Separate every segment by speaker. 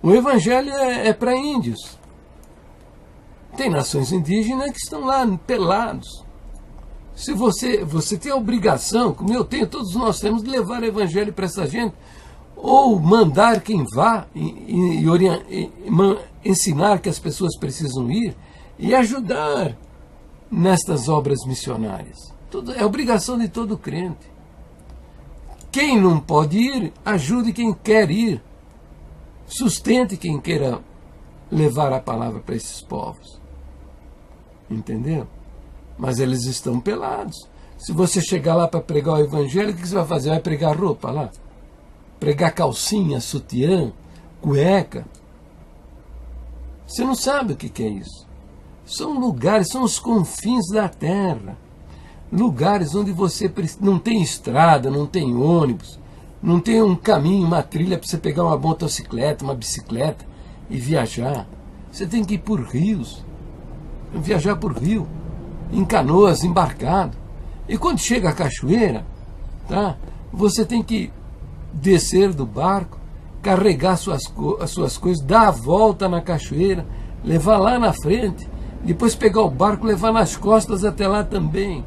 Speaker 1: O evangelho é para índios. Tem nações indígenas que estão lá pelados. Se você tem a obrigação, como eu tenho, todos nós temos, de levar o evangelho para essa gente, ou mandar quem vá e ensinar que as pessoas precisam ir e ajudar nestas obras missionárias. É obrigação de todo crente. Quem não pode ir, ajude quem quer ir. Sustente quem queira levar a palavra para esses povos. Entendeu? Mas eles estão pelados. Se você chegar lá para pregar o evangelho, o que você vai fazer? Vai pregar roupa lá? Pregar calcinha, sutiã, cueca? Você não sabe o que é isso. São lugares, são os confins da terra. Lugares onde você não tem estrada, não tem ônibus, não tem um caminho, uma trilha para você pegar uma motocicleta, uma bicicleta e viajar. Você tem que ir por rios, viajar por rio, em canoas, embarcado. E quando chega a cachoeira, tá, você tem que descer do barco, carregar as suas coisas, dar a volta na cachoeira, levar lá na frente, depois pegar o barco, levar nas costas até lá também.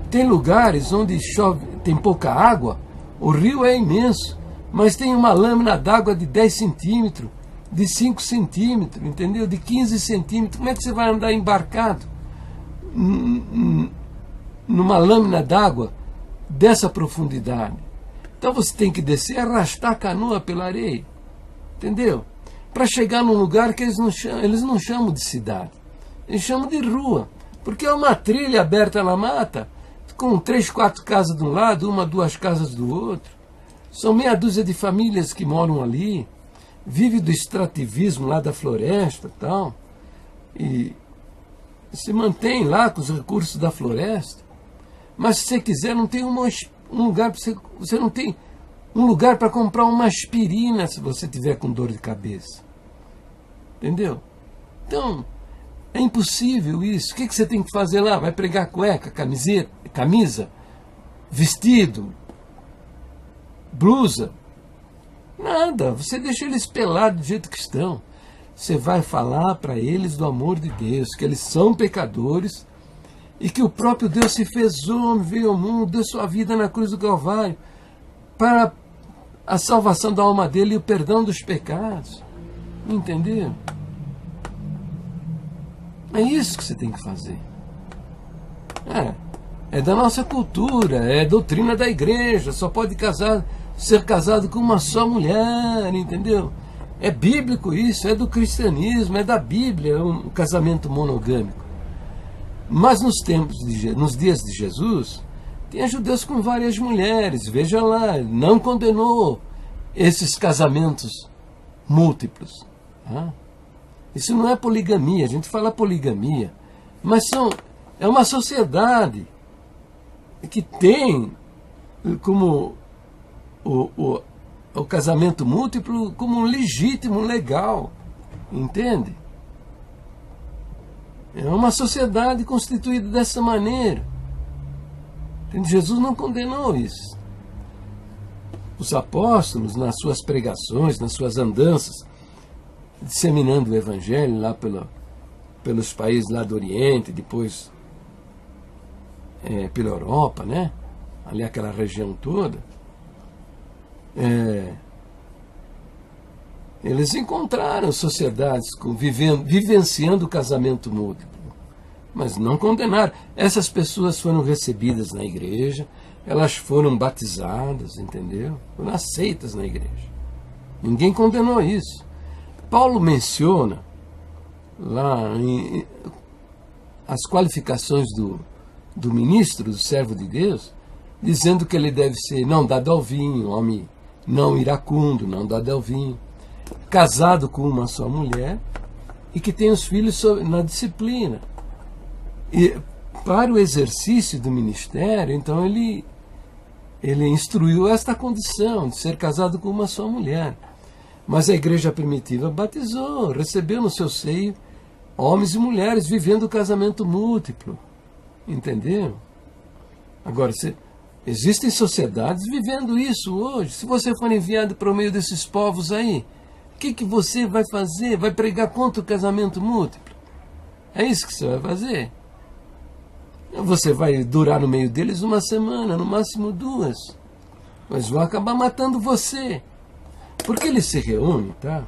Speaker 1: Tem lugares onde chove, tem pouca água, o rio é imenso, mas tem uma lâmina d'água de 10 centímetros, de 5 centímetros, entendeu? De 15 centímetros. Como é que você vai andar embarcado numa lâmina d'água dessa profundidade? Então você tem que descer e arrastar a canoa pela areia, entendeu? Para chegar num lugar que eles não chamam de cidade, eles chamam de rua, porque é uma trilha aberta na mata, com 3, 4 casas de um lado, 1, 2 casas do outro. São meia dúzia de famílias que moram ali, vive do extrativismo lá da floresta e tal, e se mantém lá com os recursos da floresta. Mas se você quiser, não tem um lugar para você não tem um lugar para comprar uma aspirina se você tiver com dor de cabeça. Entendeu? Então, é impossível isso. O que você tem que fazer lá? Vai pregar cueca, camisa, vestido, blusa? Nada. Você deixa eles pelados do jeito que estão. Você vai falar para eles do amor de Deus, que eles são pecadores e que o próprio Deus se fez homem, veio ao mundo, deu sua vida na cruz do Calvário para a salvação da alma dele e o perdão dos pecados. Entendeu? É isso que você tem que fazer. É da nossa cultura, é doutrina da igreja, só pode ser casado com uma só mulher, entendeu? É bíblico isso, é do cristianismo, é da Bíblia, um casamento monogâmico. Mas nos dias de Jesus, tinha judeus com várias mulheres, veja lá, não condenou esses casamentos múltiplos. Tá? Isso não é poligamia, a gente fala poligamia, mas é uma sociedade que tem como o casamento múltiplo como um legítimo, legal, entende? É uma sociedade constituída dessa maneira. Entende? Jesus não condenou isso. Os apóstolos, nas suas pregações, nas suas andanças, disseminando o evangelho lá pelos países lá do Oriente, depois pela Europa, né? Ali aquela região toda, eles encontraram sociedades vivenciando o casamento múltiplo, mas não condenaram. Essas pessoas foram recebidas na igreja, elas foram batizadas, entendeu? Foram aceitas na igreja. Ninguém condenou isso. Paulo menciona lá as qualificações do ministro, do servo de Deus, dizendo que ele deve ser não dado ao vinho, homem não iracundo, não dado ao vinho, casado com uma só mulher e que tem os filhos na disciplina. E para o exercício do ministério, então ele instruiu esta condição de ser casado com uma só mulher. Mas a igreja primitiva batizou, recebeu no seu seio homens e mulheres vivendo o casamento múltiplo. Entendeu? Agora, existem sociedades vivendo isso hoje. Se você for enviado para o meio desses povos aí, o que você vai fazer? Vai pregar contra o casamento múltiplo? É isso que você vai fazer? Você vai durar no meio deles uma semana, no máximo 2. Mas vão acabar matando você. Porque eles se reúnem, tá?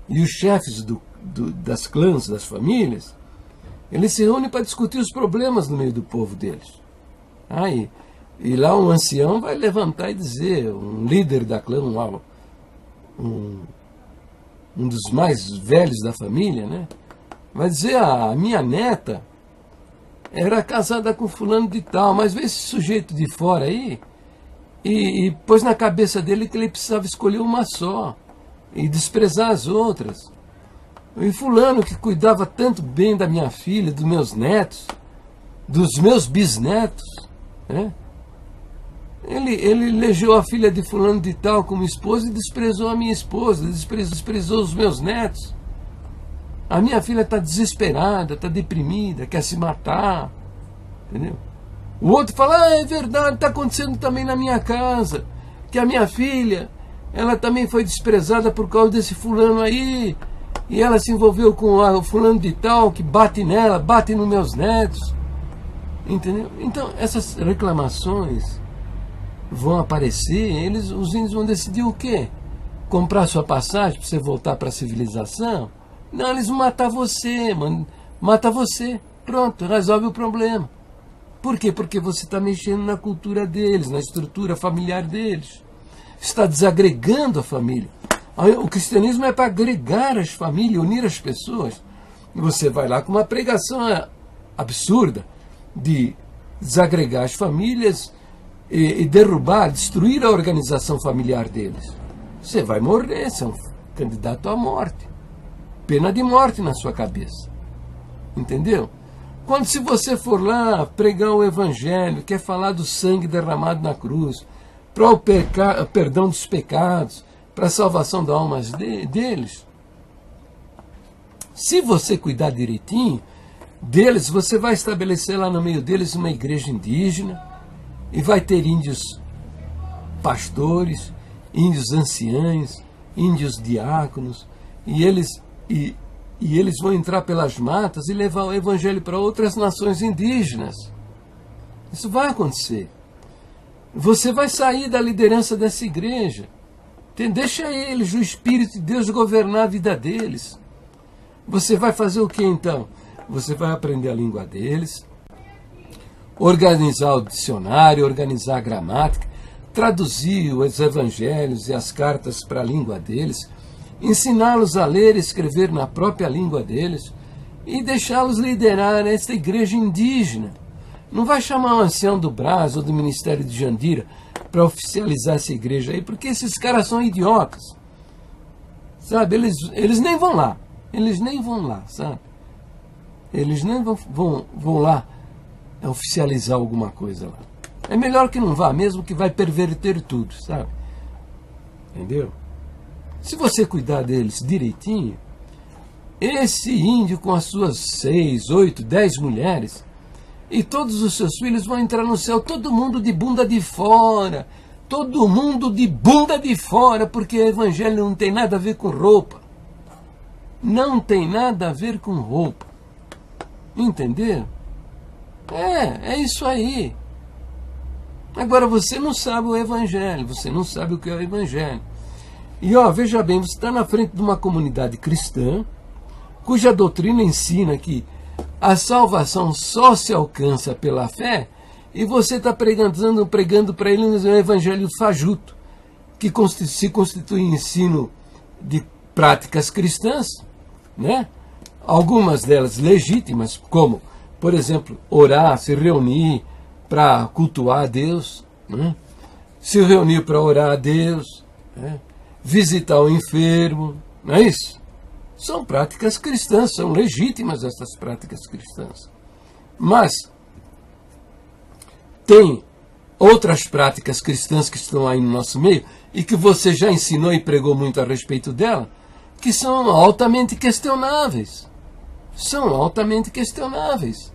Speaker 1: E os chefes das clãs, das famílias, eles se reúnem para discutir os problemas no meio do povo deles. Aí, e lá um ancião vai levantar e dizer, um líder da clã, um dos mais velhos da família, né? Vai dizer, a minha neta era casada com fulano de tal, mas veio esse sujeito de fora aí e pôs na cabeça dele que ele precisava escolher uma só e desprezar as outras. E fulano que cuidava tanto bem da minha filha, dos meus netos, dos meus bisnetos, né? Ele elegeu a filha de fulano de tal como esposa e desprezou a minha esposa, desprezou os meus netos. A minha filha está desesperada, está deprimida, quer se matar, entendeu? O outro fala, é verdade, está acontecendo também na minha casa, que a minha filha, ela também foi desprezada por causa desse fulano aí, e ela se envolveu com o fulano de tal, que bate nela, bate nos meus netos, entendeu? Então, essas reclamações vão aparecer, os índios vão decidir o quê? Comprar sua passagem para você voltar para a civilização? Não, eles vão matar você, mano. Mata você. Pronto, resolve o problema. Por quê? Porque você está mexendo na cultura deles, na estrutura familiar deles. Está desagregando a família. O cristianismo é para agregar as famílias, unir as pessoas. E você vai lá com uma pregação absurda de desagregar as famílias e derrubar, destruir a organização familiar deles. Você vai morrer, você é um candidato à morte. Pena de morte na sua cabeça. Entendeu? Quando se você for lá pregar o evangelho, quer falar do sangue derramado na cruz, para o perdão dos pecados, para a salvação das almas deles, se você cuidar direitinho deles, você vai estabelecer lá no meio deles uma igreja indígena e vai ter índios pastores, índios anciães, índios diáconos, e eles vão entrar pelas matas e levar o evangelho para outras nações indígenas. Isso vai acontecer. Você vai sair da liderança dessa igreja. Deixa eles, o Espírito de Deus, governar a vida deles. Você vai fazer o que então? Você vai aprender a língua deles, organizar o dicionário, organizar a gramática, traduzir os evangelhos e as cartas para a língua deles, ensiná-los a ler e escrever na própria língua deles e deixá-los liderar esta igreja indígena. Não vai chamar um ancião do Brás ou do Ministério de Jandira para oficializar essa igreja aí, porque esses caras são idiotas. Sabe, eles nem vão lá. Eles nem vão lá, sabe? Eles nem vão lá oficializar alguma coisa lá. É melhor que não vá, mesmo que vai perverter tudo, sabe? Entendeu? Se você cuidar deles direitinho, esse índio com as suas 6, 8, 10 mulheres e todos os seus filhos vão entrar no céu, todo mundo de bunda de fora, todo mundo de bunda de fora, porque o evangelho não tem nada a ver com roupa. Não tem nada a ver com roupa. Entendeu? É isso aí. Agora você não sabe o evangelho, você não sabe o que é o evangelho. E veja bem, você está na frente de uma comunidade cristã, cuja doutrina ensina que a salvação só se alcança pela fé, e você está pregando para eles um evangelho fajuto, que se constitui em ensino de práticas cristãs, né? Algumas delas legítimas, como, por exemplo, orar, se reunir para cultuar a Deus, né? Se reunir para orar a Deus, né? Visitar o enfermo, não é isso? São práticas cristãs, são legítimas essas práticas cristãs. Mas tem outras práticas cristãs que estão aí no nosso meio e que você já ensinou e pregou muito a respeito dela, que são altamente questionáveis. São altamente questionáveis.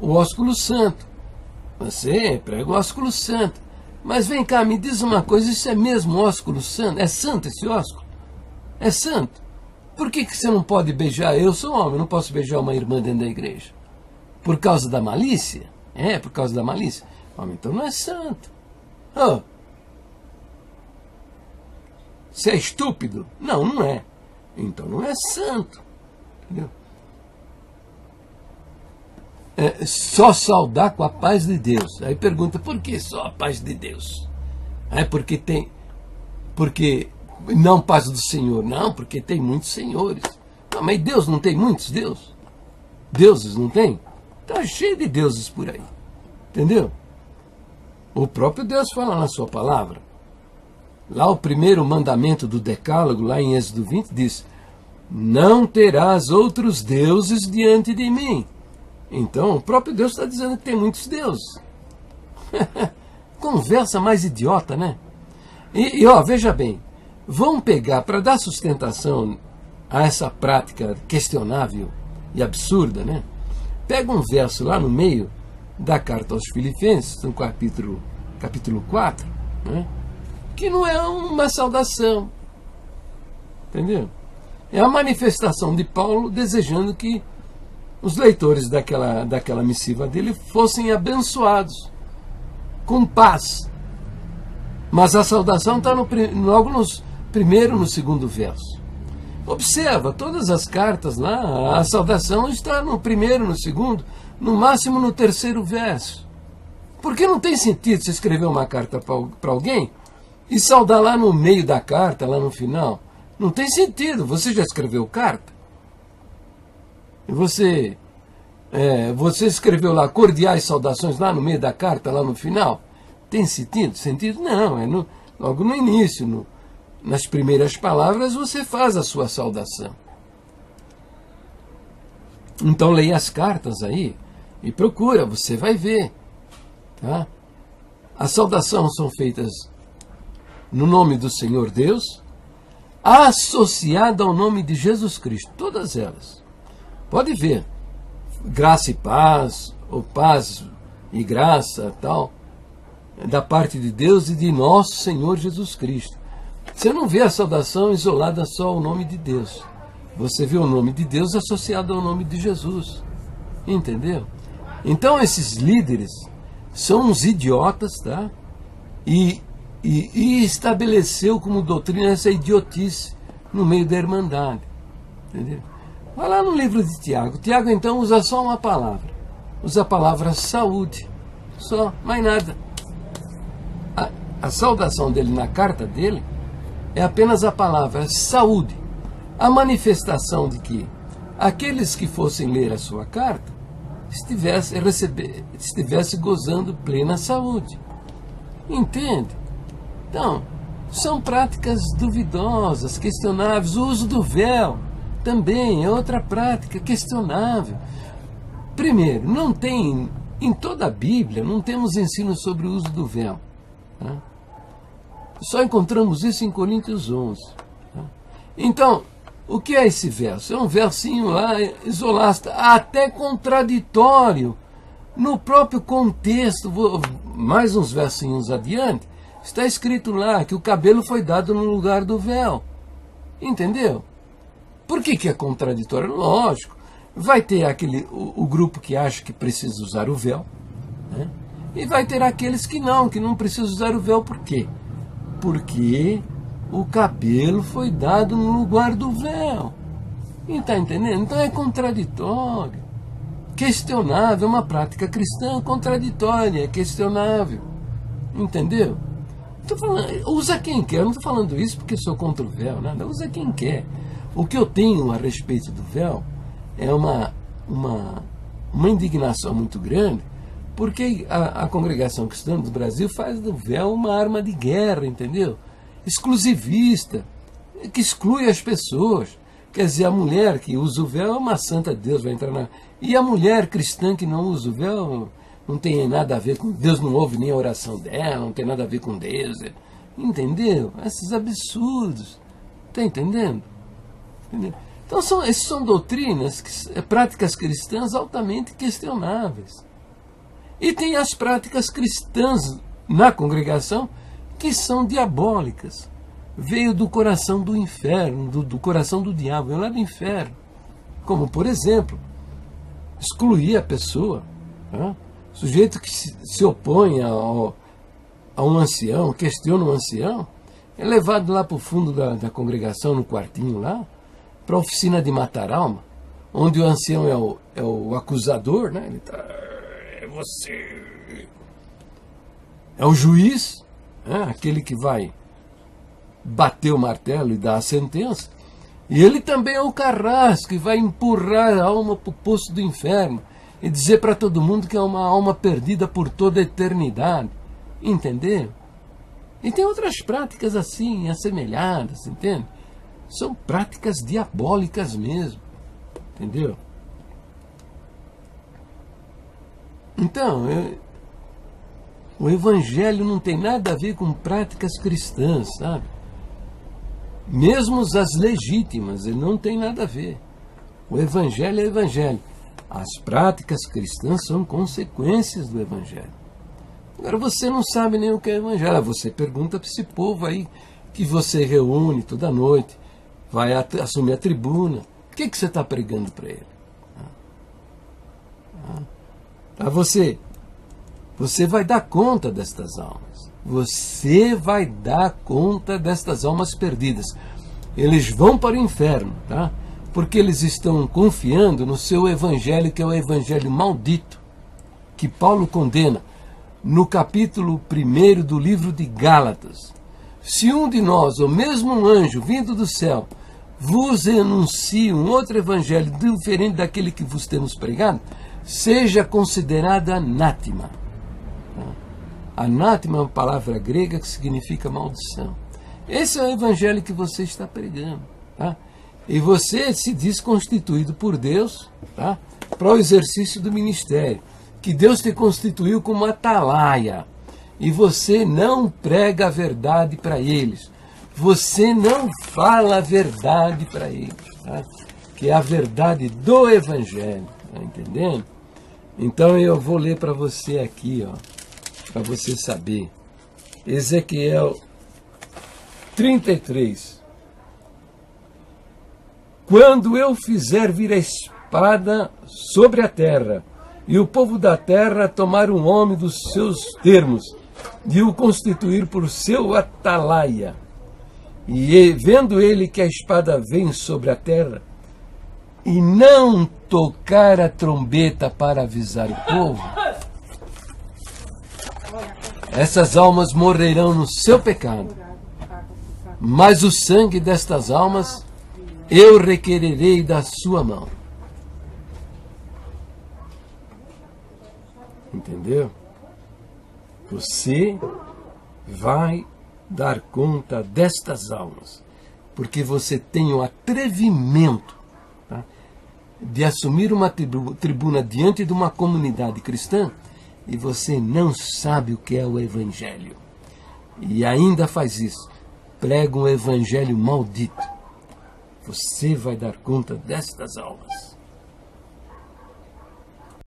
Speaker 1: O ósculo santo. Você prega o ósculo santo. Mas vem cá, me diz uma coisa, isso é mesmo ósculo santo? É santo esse ósculo? É santo. Por que você não pode beijar? Eu sou homem, não posso beijar uma irmã dentro da igreja. Por causa da malícia? É, por causa da malícia. Homem, então não é santo. Oh. Você é estúpido? Não, não é. Então não é santo. Entendeu? É só saudar com a paz de Deus. Aí pergunta, por que só a paz de Deus? É porque não paz do Senhor. Não, porque tem muitos senhores. Não, mas Deus não tem muitos deuses não tem? Está cheio de deuses por aí. Entendeu? O próprio Deus fala na sua palavra. Lá o primeiro mandamento do Decálogo, lá em Êxodo 20, diz: não terás outros deuses diante de mim. Então, o próprio Deus está dizendo que tem muitos deuses. Conversa mais idiota, né? E ó, veja bem, vão pegar, para dar sustentação a essa prática questionável e absurda, né? Pega um verso lá no meio da carta aos Filipenses, no capítulo 4, né? Que não é uma saudação. Entendeu? É a manifestação de Paulo desejando que os leitores daquela missiva dele fossem abençoados, com paz. Mas a saudação está logo no primeiro e no segundo verso. Observa, todas as cartas lá, a saudação está no primeiro, no segundo, no máximo no terceiro verso. Porque não tem sentido você escrever uma carta para alguém e saudar lá no meio da carta, lá no final. Não tem sentido. Você já escreveu carta? Você escreveu lá cordiais saudações lá no meio da carta, lá no final? Tem sentido? Sentido? Não, é logo no início, nas primeiras palavras você faz a sua saudação. Então leia as cartas aí e procura, você vai ver. Tá? As saudações são feitas no nome do Senhor Deus, associada ao nome de Jesus Cristo, todas elas. Pode ver, graça e paz, ou paz e graça, tal, da parte de Deus e de nosso Senhor Jesus Cristo. Você não vê a saudação isolada só ao nome de Deus. Você vê o nome de Deus associado ao nome de Jesus. Entendeu? Então esses líderes são uns idiotas, tá? E estabeleceu como doutrina essa idiotice no meio da Irmandade. Entendeu? Vai lá no livro de Tiago. Tiago, então, usa só uma palavra. Usa a palavra saúde. Só, mais nada. A saudação dele na carta dele é apenas a palavra saúde. A manifestação de que aqueles que fossem ler a sua carta estivesse gozando plena saúde. Entende? Então, são práticas duvidosas, questionáveis. O uso do véu também é outra prática questionável. Primeiro, não tem, em toda a Bíblia, não temos ensino sobre o uso do véu. Tá? Só encontramos isso em Coríntios 11. Tá? Então, o que é esse verso? É um versinho lá, isolasta, até contraditório. No próprio contexto, mais uns versinhos adiante, está escrito lá que o cabelo foi dado no lugar do véu. Entendeu? Por que é contraditório? Lógico. Vai ter o grupo que acha que precisa usar o véu, né? E vai ter aqueles que não precisam usar o véu. Por quê? Porque o cabelo foi dado no lugar do véu. Está entendendo? Então é contraditório. Questionável, uma prática cristã contraditória, é questionável. Entendeu? Tô falando, usa quem quer, eu não estou falando isso porque sou contra o véu, nada, usa quem quer. O que eu tenho a respeito do véu é uma indignação muito grande, porque a congregação cristã do Brasil faz do véu uma arma de guerra, entendeu? Exclusivista, que exclui as pessoas. Quer dizer, a mulher que usa o véu é uma santa de Deus, vai entrar na... E a mulher cristã que não usa o véu não tem nada a ver com Deus, não ouve nem a oração dela, não tem nada a ver com Deus. Entendeu? Esses absurdos. Está entendendo? Entendeu? Então, essas são doutrinas, práticas cristãs altamente questionáveis. E tem as práticas cristãs na congregação que são diabólicas. veio do coração do inferno, do coração do diabo, veio lá do inferno. Como, por exemplo, excluir a pessoa. Né? O sujeito que se opõe a um ancião, questiona um ancião, é levado lá para o fundo da congregação, no quartinho lá, para a oficina de matar alma, onde o ancião é o acusador, né? Ele tá, é você. É o juiz, né? Aquele que vai bater o martelo e dar a sentença. E ele também é o carrasco que vai empurrar a alma para o poço do inferno e dizer para todo mundo que é uma alma perdida por toda a eternidade. Entendeu? E tem outras práticas assim, assemelhadas, entende? São práticas diabólicas mesmo. Entendeu? Então, o Evangelho não tem nada a ver com práticas cristãs, sabe? Mesmo as legítimas, ele não tem nada a ver. O Evangelho é Evangelho. As práticas cristãs são consequências do Evangelho. Agora você não sabe nem o que é Evangelho. Você pergunta para esse povo aí que você reúne toda noite, vai assumir a tribuna. O que você está pregando para ele? Para você vai dar conta destas almas. Você vai dar conta destas almas perdidas. Eles vão para o inferno, tá? Porque eles estão confiando no seu evangelho, que é o evangelho maldito, que Paulo condena no capítulo 1 do livro de Gálatas. Se um de nós, ou mesmo um anjo vindo do céu, vos anuncia um outro evangelho diferente daquele que vos temos pregado, seja considerado anátema. Anátema é uma palavra grega que significa maldição. Esse é o evangelho que você está pregando. Tá? E você se diz constituído por Deus, tá? Para o exercício do ministério. Que Deus te constituiu como atalaia. E você não prega a verdade para eles. Você não fala a verdade para eles. Tá? Que é a verdade do evangelho. Tá entendendo? Então eu vou ler para você aqui, ó, para você saber. Ezequiel 33. Quando eu fizer vir a espada sobre a terra, e o povo da terra tomar um homem dos seus termos, de o constituir por seu atalaia, e vendo ele que a espada vem sobre a terra, e não tocar a trombeta para avisar o povo, essas almas morrerão no seu pecado, mas o sangue destas almas eu requererei da sua mão. Entendeu? Você vai dar conta destas almas, porque você tem o atrevimento, tá, de assumir uma tribuna diante de uma comunidade cristã e você não sabe o que é o Evangelho. E ainda faz isso. Prega um Evangelho maldito. Você vai dar conta destas almas.